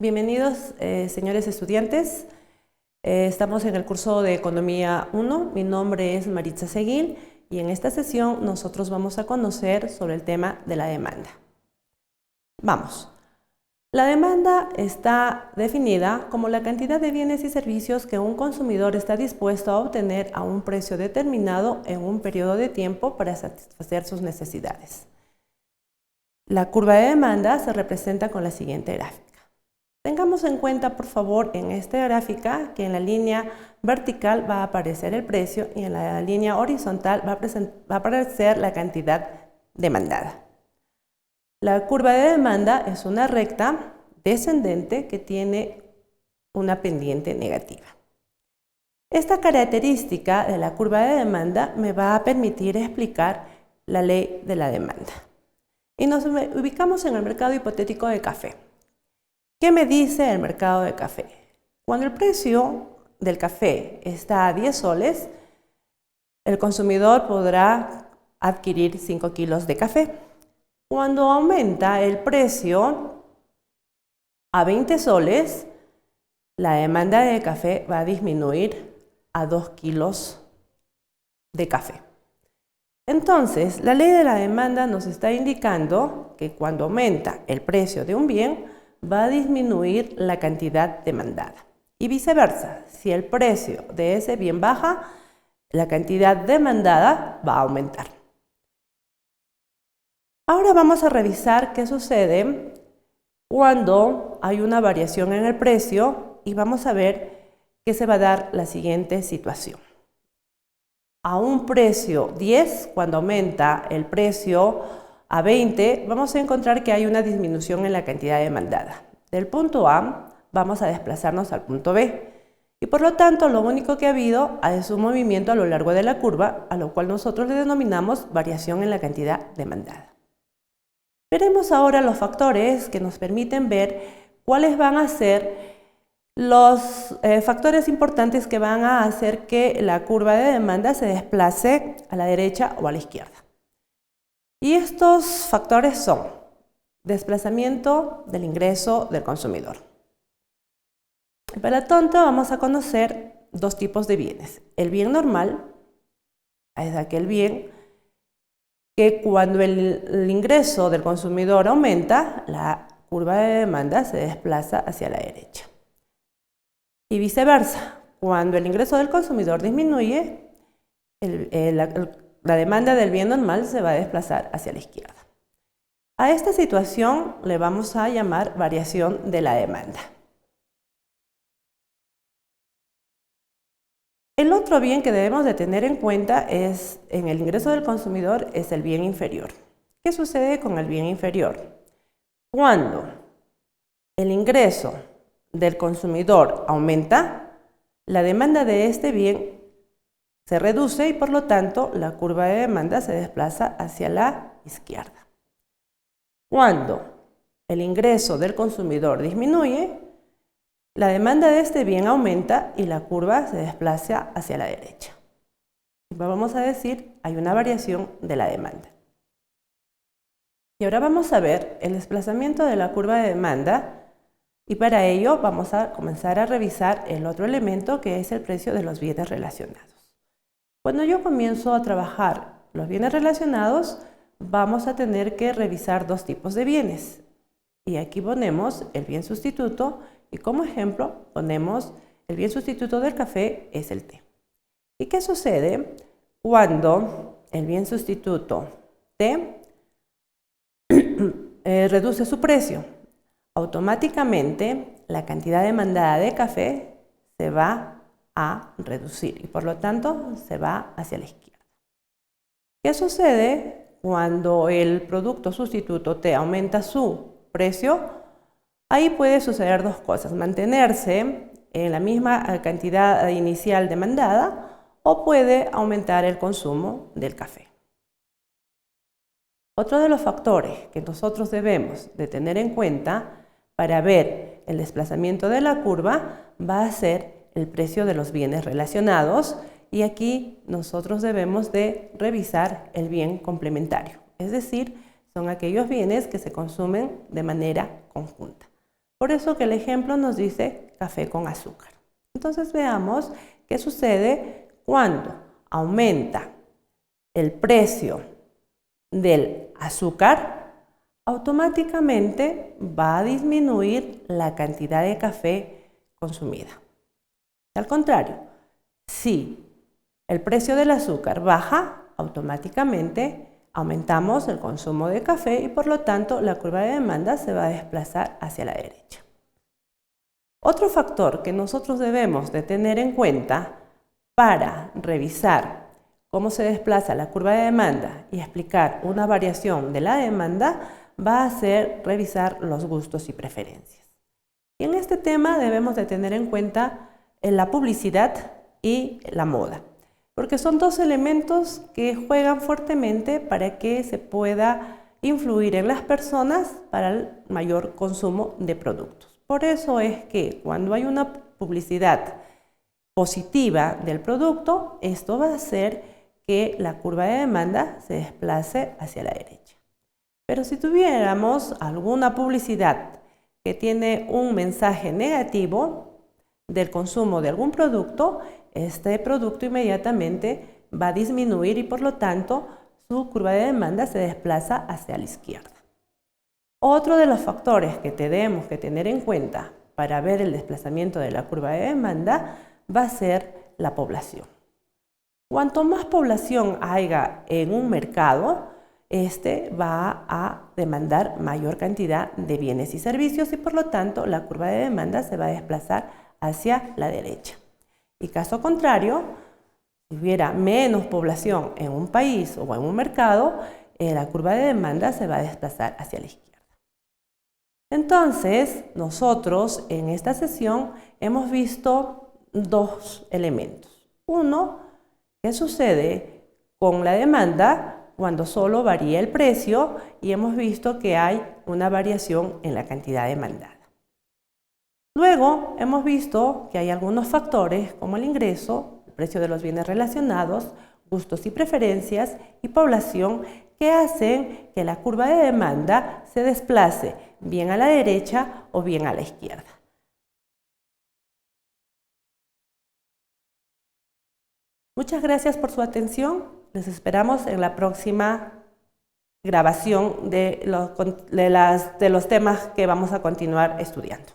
Bienvenidos, señores estudiantes. Estamos en el curso de Economía 1. Mi nombre es Maritza Seguil y en esta sesión nosotros vamos a conocer sobre el tema de la demanda. Vamos. La demanda está definida como la cantidad de bienes y servicios que un consumidor está dispuesto a obtener a un precio determinado en un periodo de tiempo para satisfacer sus necesidades. La curva de demanda se representa con la siguiente gráfica. Tengamos en cuenta, por favor, en esta gráfica que en la línea vertical va a aparecer el precio y en la línea horizontal va a aparecer la cantidad demandada. La curva de demanda es una recta descendente que tiene una pendiente negativa. Esta característica de la curva de demanda me va a permitir explicar la ley de la demanda. Y nos ubicamos en el mercado hipotético de café. ¿Qué me dice el mercado de café? Cuando el precio del café está a 10 soles, el consumidor podrá adquirir 5 kilos de café. Cuando aumenta el precio a 20 soles, la demanda de café va a disminuir a 2 kilos de café. Entonces, la ley de la demanda nos está indicando que cuando aumenta el precio de un bien, va a disminuir la cantidad demandada. Y viceversa, si el precio de ese bien baja, la cantidad demandada va a aumentar. Ahora vamos a revisar qué sucede cuando hay una variación en el precio y vamos a ver que se va a dar la siguiente situación. A un precio 10, cuando aumenta el precio a 20, vamos a encontrar que hay una disminución en la cantidad demandada. Del punto A vamos a desplazarnos al punto B y por lo tanto lo único que ha habido es un movimiento a lo largo de la curva, a lo cual nosotros le denominamos variación en la cantidad demandada. Veremos ahora los factores que nos permiten ver cuáles van a ser los factores importantes que van a hacer que la curva de demanda se desplace a la derecha o a la izquierda. Y estos factores son desplazamiento del ingreso del consumidor. Para lo tanto, vamos a conocer dos tipos de bienes. El bien normal es aquel bien que cuando el ingreso del consumidor aumenta, la curva de demanda se desplaza hacia la derecha. Y viceversa, cuando el ingreso del consumidor disminuye, la demanda del bien normal se va a desplazar hacia la izquierda. A esta situación le vamos a llamar variación de la demanda. El otro bien que debemos de tener en cuenta en el ingreso del consumidor es el bien inferior. ¿Qué sucede con el bien inferior? Cuando el ingreso del consumidor aumenta, la demanda de este bien se reduce y por lo tanto la curva de demanda se desplaza hacia la izquierda. Cuando el ingreso del consumidor disminuye, la demanda de este bien aumenta y la curva se desplaza hacia la derecha. Vamos a decir, hay una variación de la demanda. Y ahora vamos a ver el desplazamiento de la curva de demanda y para ello vamos a comenzar a revisar el otro elemento que es el precio de los bienes relacionados. Cuando yo comienzo a trabajar los bienes relacionados, vamos a tener que revisar dos tipos de bienes. Y aquí ponemos el bien sustituto y como ejemplo ponemos el bien sustituto del café es el té. ¿Y qué sucede cuando el bien sustituto té reduce su precio? Automáticamente la cantidad demandada de café se va a reducir y por lo tanto se va hacia la izquierda. ¿Qué sucede cuando el producto sustituto té aumenta su precio? Ahí puede suceder dos cosas, mantenerse en la misma cantidad inicial demandada o puede aumentar el consumo del café. Otro de los factores que nosotros debemos de tener en cuenta para ver el desplazamiento de la curva va a ser el precio de los bienes relacionados y aquí nosotros debemos de revisar el bien complementario, es decir, son aquellos bienes que se consumen de manera conjunta. Por eso que el ejemplo nos dice café con azúcar. Entonces veamos qué sucede cuando aumenta el precio del azúcar, automáticamente va a disminuir la cantidad de café consumida. Al contrario, si el precio del azúcar baja, automáticamente aumentamos el consumo de café y por lo tanto la curva de demanda se va a desplazar hacia la derecha. Otro factor que nosotros debemos de tener en cuenta para revisar cómo se desplaza la curva de demanda y explicar una variación de la demanda va a ser revisar los gustos y preferencias. Y en este tema debemos de tener en cuenta la publicidad y la moda, porque son dos elementos que juegan fuertemente para que se pueda influir en las personas para el mayor consumo de productos. Por eso es que cuando hay una publicidad positiva del producto, esto va a hacer que la curva de demanda se desplace hacia la derecha. Pero si tuviéramos alguna publicidad que tiene un mensaje negativo del consumo de algún producto, este producto inmediatamente va a disminuir y por lo tanto su curva de demanda se desplaza hacia la izquierda. Otro de los factores que tenemos que tener en cuenta para ver el desplazamiento de la curva de demanda va a ser la población. Cuanto más población haya en un mercado, este va a demandar mayor cantidad de bienes y servicios y por lo tanto la curva de demanda se va a desplazar hacia la derecha. Y caso contrario, si hubiera menos población en un país o en un mercado, la curva de demanda se va a desplazar hacia la izquierda. Entonces, nosotros en esta sesión hemos visto dos elementos. Uno, ¿qué sucede con la demanda cuando solo varía el precio? Y hemos visto que hay una variación en la cantidad demandada. Luego, hemos visto que hay algunos factores como el ingreso, el precio de los bienes relacionados, gustos y preferencias y población que hacen que la curva de demanda se desplace bien a la derecha o bien a la izquierda. Muchas gracias por su atención. Les esperamos en la próxima grabación de los temas que vamos a continuar estudiando.